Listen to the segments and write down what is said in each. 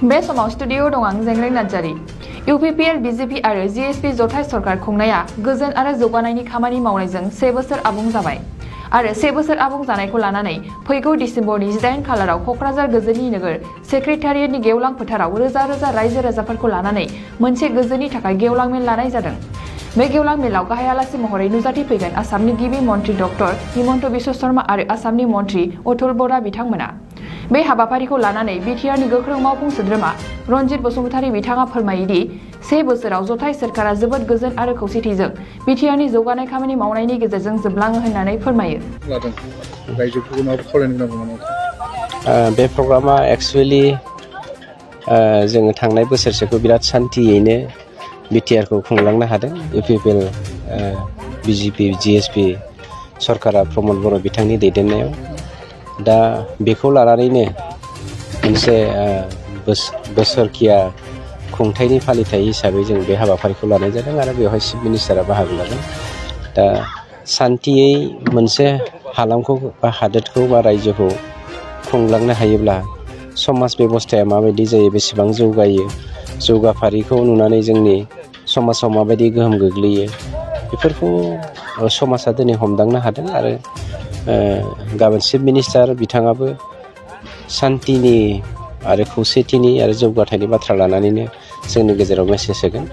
बे समाव स्टुडिअ दं आं जेंग्रें नार्जारी। इउपिपिएल बिजेपि आरो जिएसपि जथाय सरकार खुंनाया गोजोन आरो जौगानायनि खामानि मावनायजों 1 बोसोर आबुं जाबाय आरो 1 बोसोर आबुं जानायखौ लानानै फैगौ डिसेम्बरनि 18 खालाराव कक्राझार गोजोननि नोगोर सेक्रेटारियेटनि गेवलां फोथाराव रोजा रोजा रायजो राजाफोरखौ लानानै मोनसे गोजोननि थाखाय गेवलां मेल लानाय जादों। बे गेवलां मेलाव गाहाय आलासि महरै नुजाथि फैगोन आसामनि गिबि मन्त्रि डक्टर हिमन्त बिश्व शर्मा आरो आसामनि मन्त्रि अतुल बरा बिथांमोना। बे हाबाफारिखौ लानानै बिटिआरनि गोख्रों मावफुं सोद्रोमा रनजित बसुमतारी बिथाङा फोरमायो दि 1 बोसोराव जथाय सरकारा जोबोद गोजोन आरो खौसेथिजों बिटिआरनि जौगानाय खामानि मावनायनि गेजेरजों जोबलाङो होननानै फोरमायो। बे प्रग्रामा एक्चुअली जोङो थांनाय बोसोरसेखौ बिराद सान्थियैनो बिटिआरखौ खुंलांनो हादों। इउपिपिएल बिजेपि जिएसपि सरकारा प्रमद बर' बिथांनि दैदेननायाव दा बेखौ लानानैनो मोनसे बोसोरकिया खुंथायनि फालिथाय हिसाबै जों बे हाबाफारिखौ लानाय जादों आरो बेवहाय चिफ मिनिस्टारा बाहागो लादों। दा सान्थियै मोनसे हालामखौ बा हादोरखौ बा रायजोखौ खुंलांनो हायोब्ला समाज बेबस्थाया माबायदि जायो, बेसेबां जौगायो, जौगाफारिखौ नुनानै जोंनि समाजाव माबायदि गोहोम गोग्लैयो, बेफोरखौ समाजा दिनै हमदांनो हादों आरो गाबोन चिफ मिनिस्टार बिथाङाबो सान्थिनि आरो खौसेथिनि आरो जौगाथायनि बाथ्रा लानानैनो जोंनि गेजेराव मेसेज होगोन।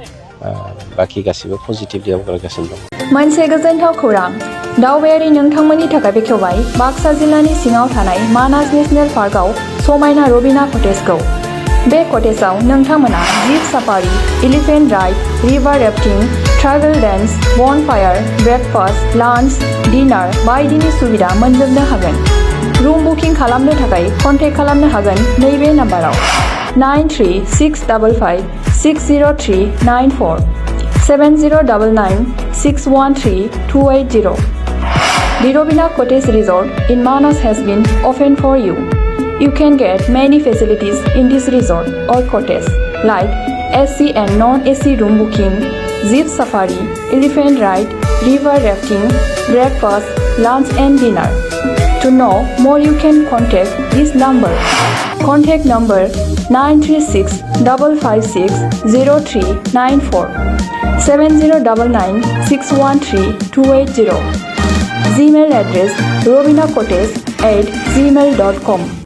बाखि गासिबो पजिटिभलि आवगायगासिनो दं। मोनसे गोजोनथाव खौरां दावबायारि नोंथांमोननि थाखाय बेखेवबाय बाक्सा जिल्लानि सिङाव थानाय मानास नेशनेल पार्कआव समायना रबिना कटेजखौ। बे कटेजआव नोंथांमोना jeep safari, elephant ride, river rafting, tribal dance, bonfire, breakfast, lunch, dinner बायदिनि सुबिदा मोनजोबनो हागोन। रुम बुकिं खालामनो थाखाय कन्टेक्ट खालामनो हागोन नैबे नाम्बाराव 9367560394 7099613280। The Robina Cottage Resort in Manas has been opened for you. You can get many facilities in this resort or cottage like AC and non-AC room booking, jeep safari, elephant ride, river rafting, breakfast, lunch and dinner. To know more you can contact this number. Contact number 936-556-0394 7099613280. Gmail address robinacottage@gmail.com.